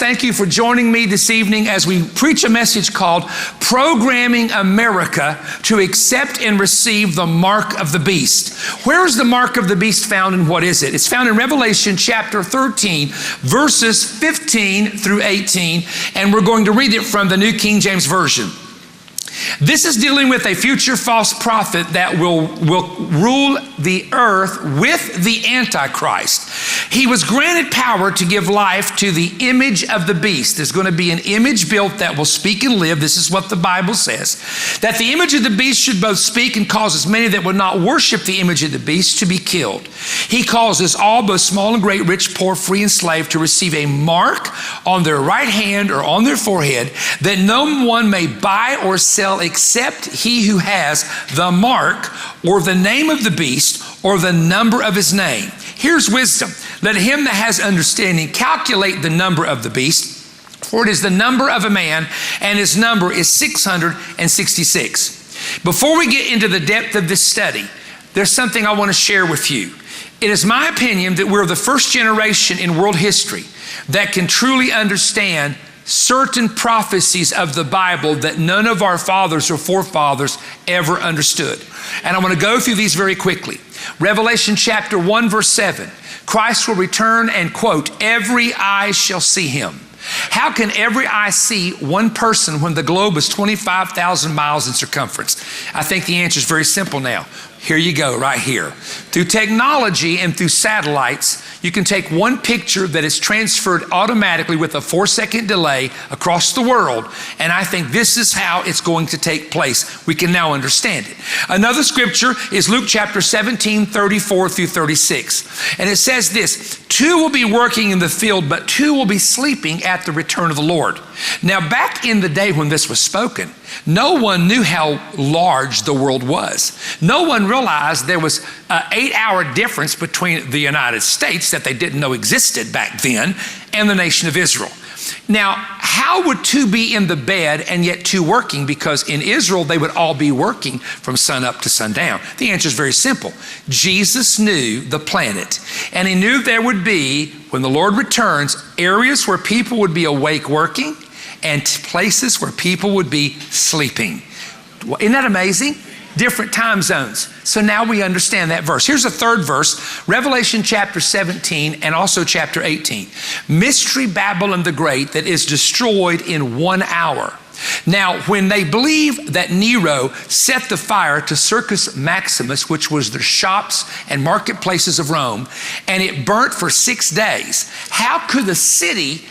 thank you for joining me this evening as we preach a message called Programming America to Accept and Receive the Mark of the Beast. Where is the mark of the beast found and what is it? It's found in Revelation chapter 13, verses 15 through 18, and we're going to read it from the New King James Version. This is dealing with a future false prophet that will rule the earth with the Antichrist. He was granted power to give life to the image of the beast. There's going to be an image built that will speak and live. This is what the Bible says. That the image of the beast should both speak and cause as many that would not worship the image of the beast to be killed. He causes all, both small and great, rich, poor, free and slave, to receive a mark on their right hand or on their forehead, that no one may buy or sell except he who has the mark or the name of the beast or the number of his name. Here's wisdom. Let him that has understanding calculate the number of the beast, for it is the number of a man, and his number is 666. Before we get into the depth of this study, there's something I want to share with you. It is my opinion that we're the first generation in world history that can truly understand certain prophecies of the Bible that none of our fathers or forefathers ever understood. And I want to go through these very quickly. Revelation chapter 1, verse 7. Christ will return and, quote, every eye shall see him. How can every eye see one person when the globe is 25,000 miles in circumference? I think the answer is very simple now. Here you go, right here. Through technology and through satellites, you can take one picture that is transferred automatically with a 4-second delay across the world, and I think this is how it's going to take place. We can now understand it. Another scripture is Luke chapter 17, 34 through 36. And it says this, 2 will be working in the field, but 2 will be sleeping at the return of the Lord. Now, back in the day when this was spoken, no one knew how large the world was. No one realized there was an 8-hour difference between the United States that they didn't know existed back then and the nation of Israel. Now, how would 2 be in the bed and yet 2 working? Because in Israel, they would all be working from sun up to sundown. The answer is very simple. Jesus knew the planet, and he knew there would be, when the Lord returns, areas where people would be awake working and places where people would be sleeping. Isn't that amazing? Different time zones. So now we understand that verse. Here's a third verse, Revelation chapter 17 and also chapter 18. Mystery Babylon the Great that is destroyed in 1 hour. Now, when they believe that Nero set the fire to Circus Maximus, which was the shops and marketplaces of Rome, and it burnt for 6 days, how could the city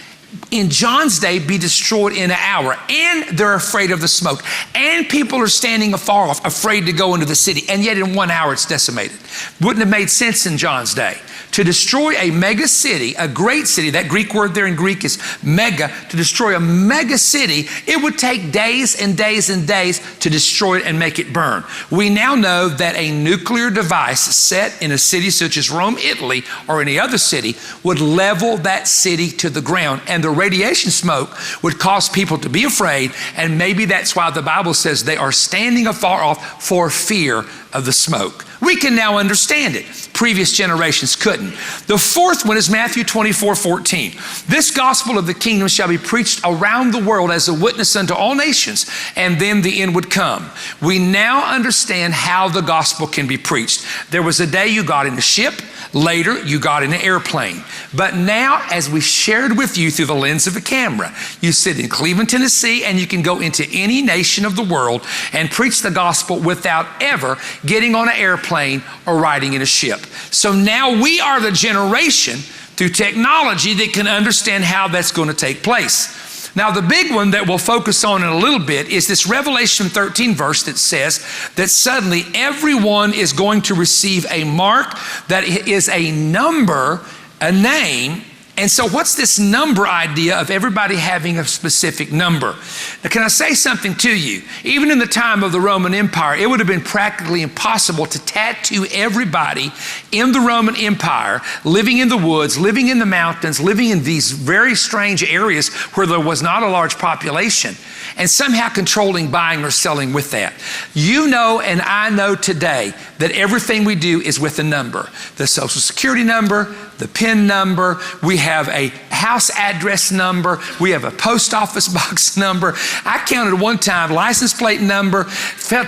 in John's day be destroyed in an hour? And they're afraid of the smoke. And people are standing afar off, afraid to go into the city. And yet in 1 hour it's decimated. Wouldn't have made sense in John's day. To destroy a mega city, a great city, that Greek word there in Greek is mega, to destroy a mega city, it would take days and days and days to destroy it and make it burn. We now know that a nuclear device set in a city such as Rome, Italy, or any other city would level that city to the ground. And the radiation smoke would cause people to be afraid, and maybe that's why the Bible says they are standing afar off for fear of the smoke. We can now understand it. Previous generations couldn't. The fourth one is Matthew 24:14. This gospel of the kingdom shall be preached around the world as a witness unto all nations, and then the end would come. We now understand how the gospel can be preached. There was a day you got in a ship, later you got in an airplane. But now, as we shared with you through the lens of a camera, you sit in Cleveland, Tennessee, and you can go into any nation of the world and preach the gospel without ever getting on an airplane or riding in a ship. So now we are the generation through technology that can understand how that's going to take place. Now, the big one that we'll focus on in a little bit is this Revelation 13 verse that says that suddenly everyone is going to receive a mark that is a number, a name. And so what's this number idea of everybody having a specific number? Now, can I say something to you? Even in the time of the Roman Empire, it would have been practically impossible to tattoo everybody in the Roman Empire, living in the woods, living in the mountains, living in these very strange areas where there was not a large population, and somehow controlling buying or selling with that. You know and I know today that everything we do is with a number. The Social Security number, the PIN number, we have a house address number, we have a post office box number. I counted one time, license plate number,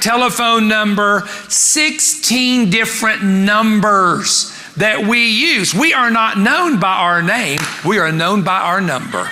telephone number, 16 different numbers that we use. We are not known by our name, we are known by our number.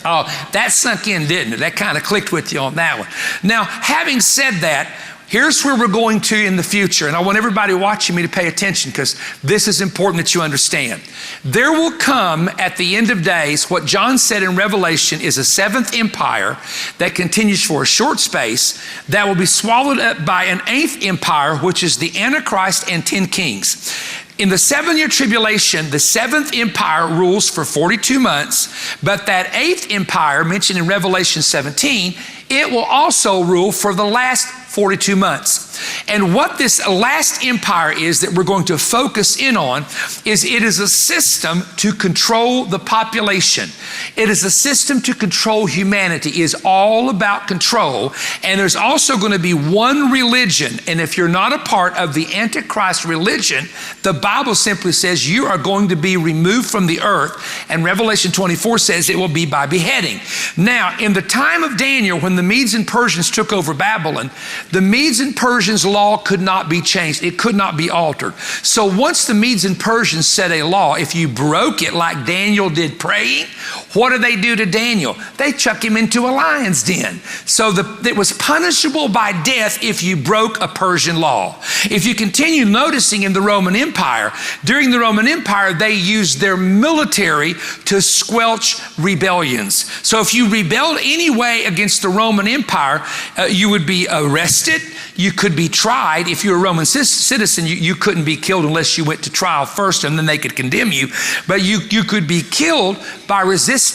Oh, that sunk in, didn't it? That kind of clicked with you on that one. Now, having said that, here's where we're going to in the future, and I want everybody watching me to pay attention because this is important that you understand. There will come at the end of days what John said in Revelation is a seventh empire that continues for a short space that will be swallowed up by an eighth empire, which is the Antichrist and 10 kings. In the 7-year tribulation, the seventh empire rules for 42 months, but that eighth empire mentioned in Revelation 17, it will also rule for the last 42 months. And what this last empire is that we're going to focus in on is it is a system to control the population. It is a system to control humanity. It is all about control. And there's also going to be one religion. And if you're not a part of the Antichrist religion, the Bible simply says you are going to be removed from the earth. And Revelation 24 says it will be by beheading. Now, in the time of Daniel, when the Medes and Persians took over Babylon, the Medes and Persians' law could not be changed. It could not be altered. So once the Medes and Persians set a law, if you broke it like Daniel did praying, what do they do to Daniel? They chuck him into a lion's den. So it was punishable by death if you broke a Persian law. If you continue noticing in the Roman Empire, during the Roman Empire, they used their military to squelch rebellions. So if you rebelled any way against the Roman Empire, you would be arrested. You could be tried. If you're a Roman citizen, you couldn't be killed unless you went to trial first and then they could condemn you. But you could be killed by resisting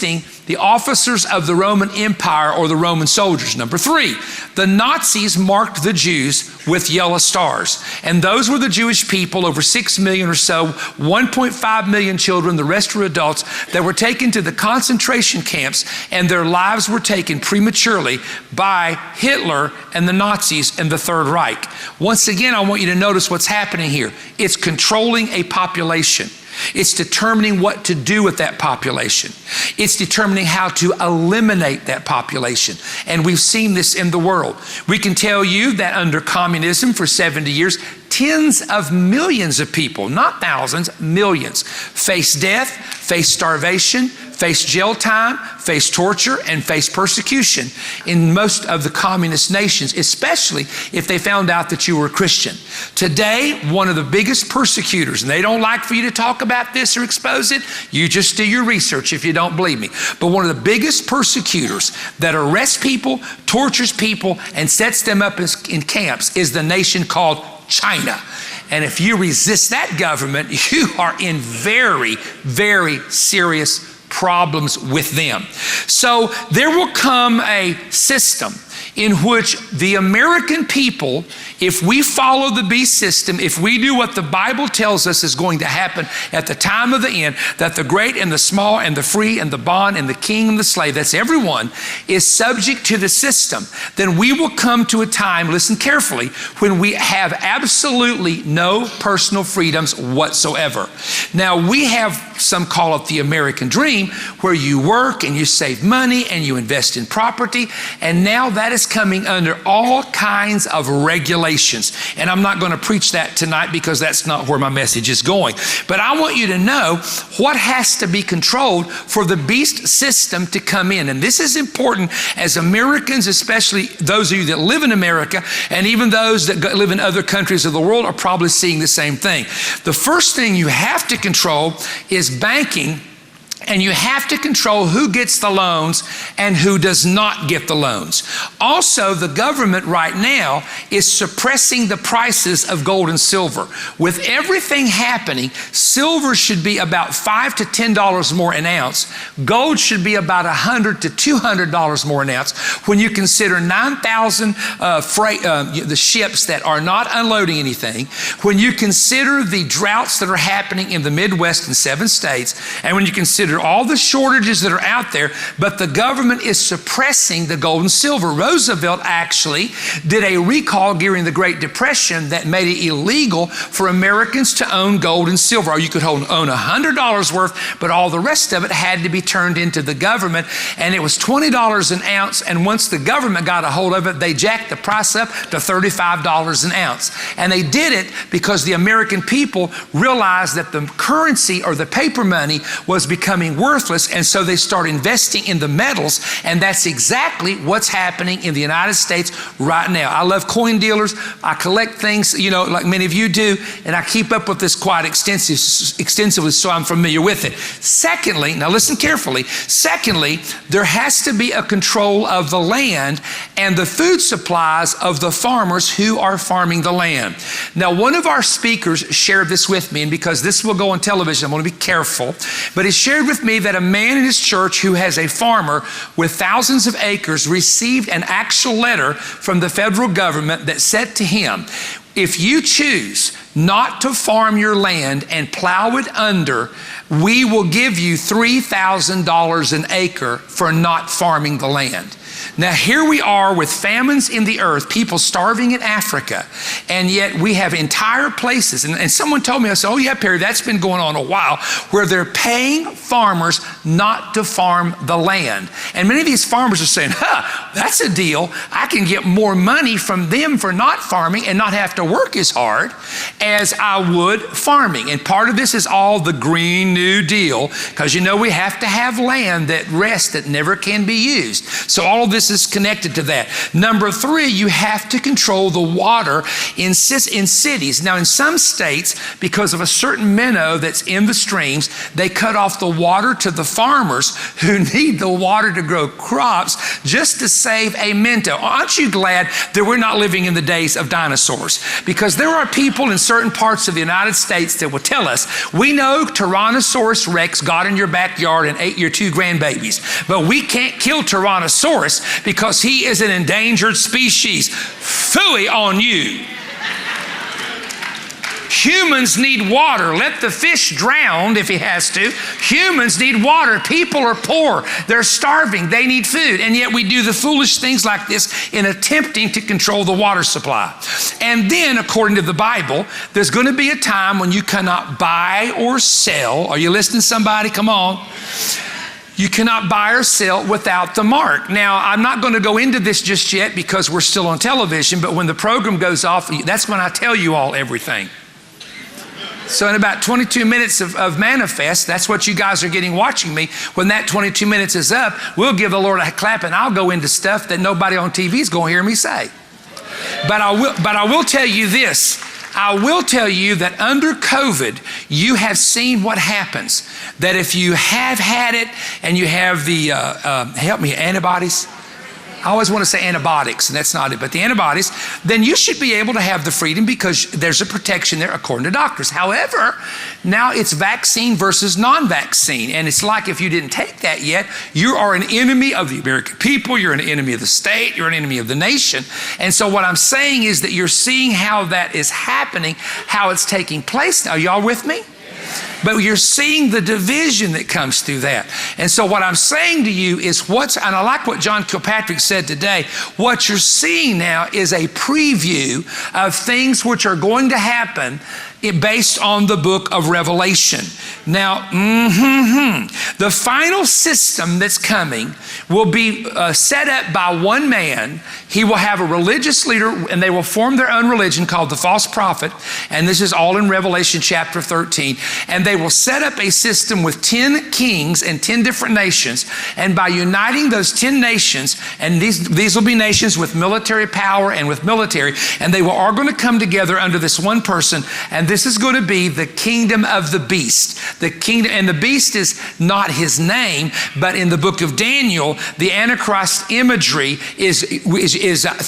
the officers of the Roman Empire or the Roman soldiers. Number 3, the Nazis marked the Jews with yellow stars. And those were the Jewish people, over 6 million or so, 1.5 million children, the rest were adults, that were taken to the concentration camps, and their lives were taken prematurely by Hitler and the Nazis and the Third Reich. Once again, I want you to notice what's happening here. It's controlling a population. It's determining what to do with that population. It's determining how to eliminate that population. And we've seen this in the world. We can tell you that under communism for 70 years, tens of millions of people, not thousands, millions, face death, face starvation, face jail time, face torture, and face persecution in most of the communist nations, especially if they found out that you were a Christian. Today, one of the biggest persecutors, and they don't like for you to talk about this or expose it, you just do your research if you don't believe me, but one of the biggest persecutors that arrests people, tortures people, and sets them up in camps is the nation called China. And if you resist that government, you are in very, very serious problems with them. So there will come a system in which the American people, if we follow the beast system, if we do what the Bible tells us is going to happen at the time of the end, that the great and the small and the free and the bond and the king and the slave, that's everyone, is subject to the system, then we will come to a time, listen carefully, when we have absolutely no personal freedoms whatsoever. Now, we have some call it the American dream, where you work and you save money and you invest in property, and now that is coming under all kinds of regulations. And I'm not going to preach that tonight because that's not where my message is going. But I want you to know what has to be controlled for the beast system to come in. And this is important as Americans, especially those of you that live in America, and even those that live in other countries of the world are probably seeing the same thing. The first thing you have to control is banking. And you have to control who gets the loans and who does not get the loans. Also, the government right now is suppressing the prices of gold and silver. With everything happening, silver should be about $5 to $10 more an ounce. Gold should be about $100 to $200 more an ounce. When you consider 9,000 the ships that are not unloading anything, when you consider the droughts that are happening in the Midwest and 7 states, and when you consider through all the shortages that are out there, but the government is suppressing the gold and silver. Roosevelt actually did a recall during the Great Depression that made it illegal for Americans to own gold and silver. Or you could own $100 worth, but all the rest of it had to be turned into the government. And it was $20 an ounce. And once the government got a hold of it, they jacked the price up to $35 an ounce. And they did it because the American people realized that the currency or the paper money was becoming worthless. And so they started investing in the metals. And that's exactly what's happening in the United States right now. I love coin dealers. I collect things, like many of you do. And I keep up with this quite extensively, so I'm familiar with it. Secondly, now listen carefully. Secondly, there has to be a control of the land and the food supplies of the farmers who are farming the land. Now, one of our speakers shared this with me, and because this will go on television, I'm going to be careful, but he shared with me that a man in his church who has a farmer with thousands of acres received an actual letter from the federal government that said to him, if you choose not to farm your land and plow it under, we will give you $3,000 an acre for not farming the land. Now, here we are with famines in the earth, people starving in Africa, and yet we have entire places. And someone told me, I said, oh yeah, Perry, that's been going on a while, where they're paying farmers not to farm the land. And many of these farmers are saying, that's a deal. I can get more money from them for not farming and not have to work as hard as I would farming. And part of this is all the Green New Deal, because we have to have land that rests, that never can be used. So all of this is connected to that. Number 3, you have to control the water in cities. Now, in some states, because of a certain minnow that's in the streams, they cut off the water to the farmers who need the water to grow crops just to save a minnow. Aren't you glad that we're not living in the days of dinosaurs? Because there are people in certain parts of the United States that will tell us, we know Tyrannosaurus Rex got in your backyard and ate your 2 grandbabies, but we can't kill Tyrannosaurus because he is an endangered species. Phooey on you. Humans need water. Let the fish drown if he has to. Humans need water. People are poor. They're starving. They need food. And yet we do the foolish things like this in attempting to control the water supply. And then, according to the Bible, there's going to be a time when you cannot buy or sell. Are you listening, somebody? Come on. You cannot buy or sell without the mark. Now, I'm not going to go into this just yet because we're still on television, but when the program goes off, that's when I tell you all everything. So in about 22 minutes of manifest, that's what you guys are getting watching me. When that 22 minutes is up, we'll give the Lord a clap and I'll go into stuff that nobody on TV is going to hear me say. But I will tell you this. I will tell you that under COVID, you have seen what happens. That if you have had it and you have the, antibodies. I always want to say antibiotics, and that's not it, but the antibodies, then you should be able to have the freedom because there's a protection there according to doctors. However, now it's vaccine versus non-vaccine, and it's like if you didn't take that yet, you are an enemy of the American people, you're an enemy of the state, you're an enemy of the nation. And so what I'm saying is that you're seeing how that is happening, how it's taking place. Now, y'all with me? But you're seeing the division that comes through that. And so what I'm saying to you is and I like what John Kilpatrick said today, what you're seeing now is a preview of things which are going to happen based on the book of Revelation. Now, the final system that's coming will be set up by one man. He will have a religious leader, and they will form their own religion called the false prophet. And this is all in Revelation chapter 13. And they will set up a system with 10 kings and 10 different nations. And by uniting those 10 nations, and these will be nations with military power and with military, and they will all going to come together under this one person. And this is going to be the kingdom of the beast. The kingdom, and the beast is not his name, but in the book of Daniel, the Antichrist imagery is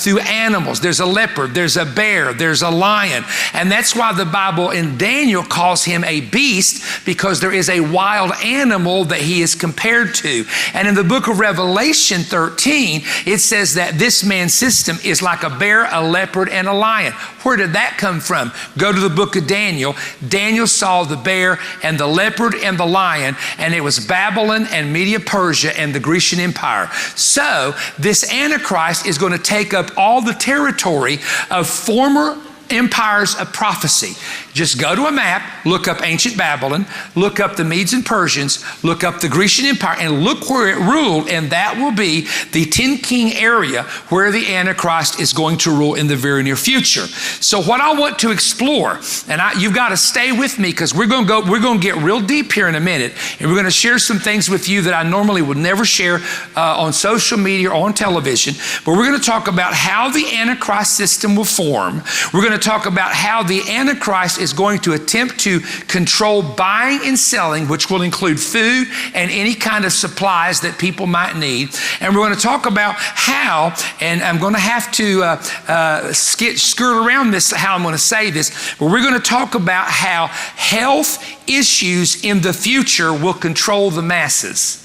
through animals. There's a leopard, there's a bear, there's a lion. And that's why the Bible in Daniel calls him a beast, because there is a wild animal that he is compared to. And in the book of Revelation 13, it says that this man's system is like a bear, a leopard, and a lion. Where did that come from? Go to the book of Daniel, Daniel saw the bear and the leopard and the lion, and it was Babylon and Media Persia and the Grecian Empire. So this Antichrist is going to take up all the territory of former empires of prophecy. Just go to a map, look up ancient Babylon, look up the Medes and Persians, look up the Grecian Empire, and look where it ruled, and that will be the 10-king area where the Antichrist is going to rule in the very near future. So what I want to explore, and you've got to stay with me because we're going to get real deep here in a minute, and we're going to share some things with you that I normally would never share on social media or on television, but we're going to talk about how the Antichrist system will form. We're going to talk about how the Antichrist is going to attempt to control buying and selling, which will include food and any kind of supplies that people might need. And we're going to talk about how, and I'm going to have to skirt around this, how I'm going to say this, but we're going to talk about how health issues in the future will control the masses.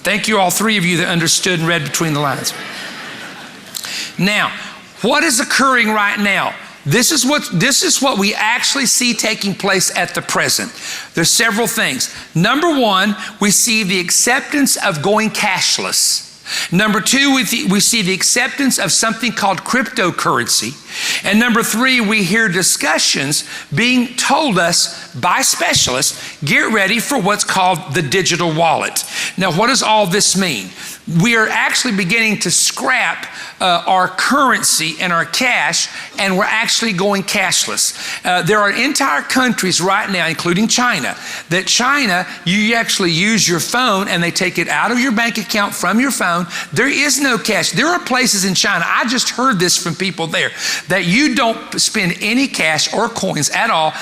Thank you, all three of you that understood and read between the lines. Now, what is occurring right now? This is what we actually see taking place at the present. There's several things. Number one, we see the acceptance of going cashless. Number two, we see the acceptance of something called cryptocurrency. And number three, we hear discussions being told us by specialists, get ready for what's called the digital wallet. Now, what does all this mean? We are actually beginning to scrap our currency and our cash, and we're actually going cashless. There are entire countries right now, including China, you actually use your phone and they take it out of your bank account from your phone. There is no cash. There are places in China, I just heard this from people there, that you don't spend any cash or coins at all.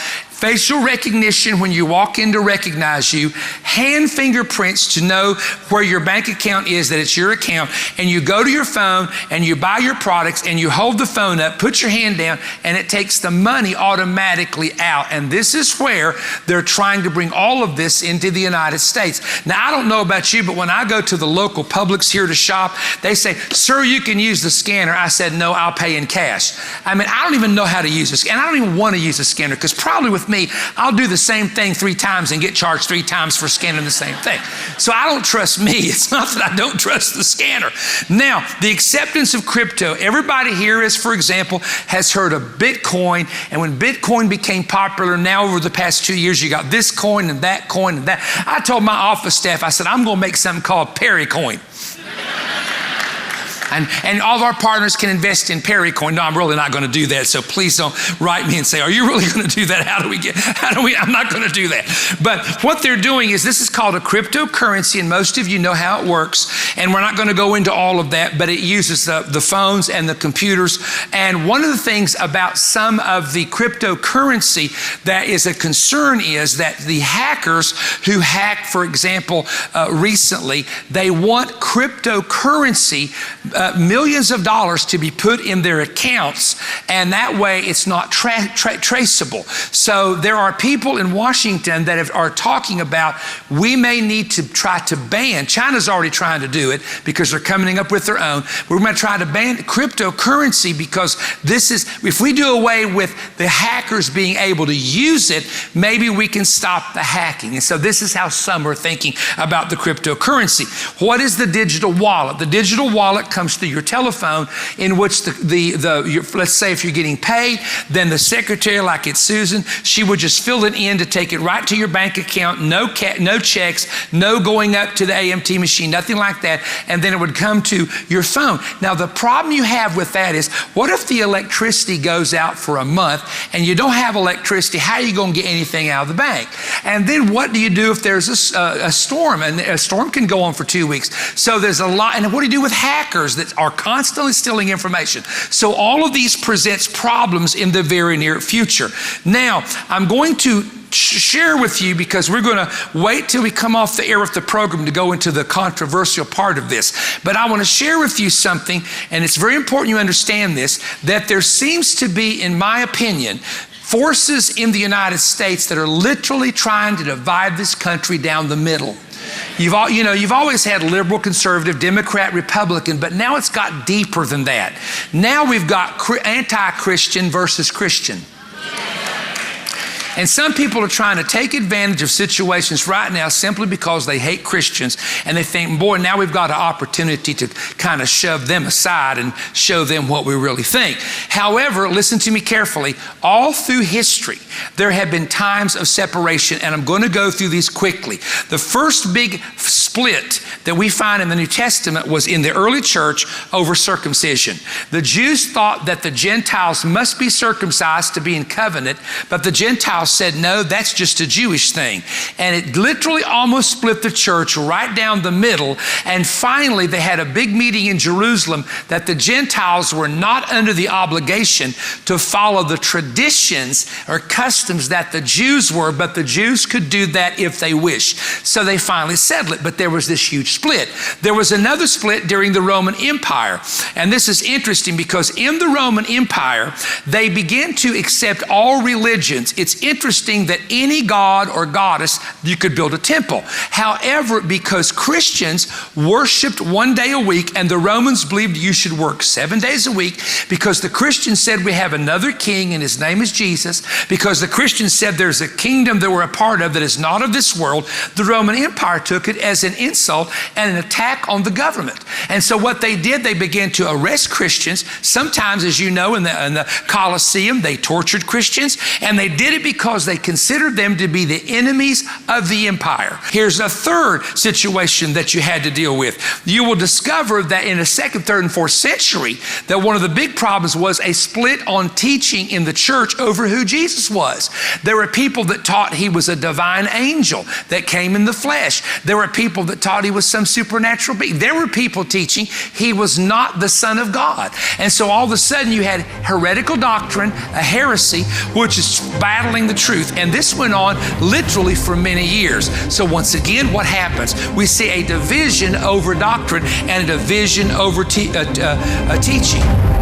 Facial recognition when you walk in to recognize you, hand fingerprints to know where your bank account is, that it's your account, and you go to your phone and you buy your products and you hold the phone up, put your hand down, and it takes the money automatically out. And this is where they're trying to bring all of this into the United States. Now, I don't know about you, but when I go to the local Publix here to shop, they say, sir, you can use the scanner. I said, no, I'll pay in cash. I mean, I don't even know how to use this, and I don't even want to use a scanner because probably with me, I'll do the same thing 3 times and get charged 3 times for scanning the same thing. So I don't trust me. It's not that I don't trust the scanner. Now, the acceptance of crypto. Everybody here is, for example, has heard of Bitcoin. And when Bitcoin became popular, now over the past 2 years, you got this coin and that coin and that. I told my office staff, I said, I'm going to make something called Pericoin. And all of our partners can invest in Pericoin. No, I'm really not going to do that. So please don't write me and say, are you really going to do that? I'm not going to do that. But what they're doing is, this is called a cryptocurrency, and most of you know how it works. And we're not going to go into all of that, but it uses the phones and the computers. And one of the things about some of the cryptocurrency that is a concern is that the hackers who hacked, for example, recently, they want cryptocurrency, millions of dollars to be put in their accounts, and that way it's not traceable. So there are people in Washington that are talking about, we may need to try to ban, China's already trying to do it because they're coming up with their own, we're going to try to ban cryptocurrency because this is, if we do away with the hackers being able to use it, maybe we can stop the hacking. And so this is how some are thinking about the cryptocurrency. What is the digital wallet? The digital wallet comes through your telephone, in which let's say if you're getting paid, then the secretary, like it's Susan, she would just fill it in to take it right to your bank account, no checks, no going up to the AMT machine, nothing like that, and then it would come to your phone. Now, the problem you have with that is, what if the electricity goes out for a month and you don't have electricity? How are you going to get anything out of the bank? And then what do you do if there's a storm? And a storm can go on for 2 weeks. So there's a lot, and what do you do with hackers that are constantly stealing information? So all of these presents problems in the very near future. Now, I'm going to share with you, because we're going to wait till we come off the air with the program to go into the controversial part of this. But I want to share with you something, and it's very important you understand this, that there seems to be, in my opinion, forces in the United States that are literally trying to divide this country down the middle. You've always had liberal, conservative, Democrat, Republican, but now it's got deeper than that. Now we've got anti-Christian versus Christian. And some people are trying to take advantage of situations right now simply because they hate Christians, and they think, boy, now we've got an opportunity to kind of shove them aside and show them what we really think. However, listen to me carefully. All through history, there have been times of separation, and I'm going to go through these quickly. The first big split that we find in the New Testament was in the early church over circumcision. The Jews thought that the Gentiles must be circumcised to be in covenant, but the Gentiles said, no, that's just a Jewish thing. And it literally almost split the church right down the middle. And finally, they had a big meeting in Jerusalem that the Gentiles were not under the obligation to follow the traditions or customs that the Jews were, but the Jews could do that if they wished. So they finally settled it, but there was this huge split. There was another split during the Roman Empire. And this is interesting because in the Roman Empire, they began to accept all religions. It's interesting that any god or goddess, you could build a temple. However, because Christians worshiped one day a week and the Romans believed you should work 7 days a week, because the Christians said we have another king and his name is Jesus, because the Christians said there's a kingdom that we're a part of that is not of this world, the Roman Empire took it as an insult and an attack on the government. And so what they did, they began to arrest Christians. Sometimes, as you know, in the Colosseum, they tortured Christians, and they did it because they considered them to be the enemies of the empire. Here's a third situation that you had to deal with. You will discover that in the 2nd, 3rd, and 4th century, that one of the big problems was a split on teaching in the church over who Jesus was. There were people that taught he was a divine angel that came in the flesh. There were people that taught he was some supernatural being. There were people teaching he was not the Son of God. And so all of a sudden you had heretical doctrine, a heresy, which is battling the truth. And this went on literally for many years. So once again, what happens? We see a division over doctrine and a division over teaching.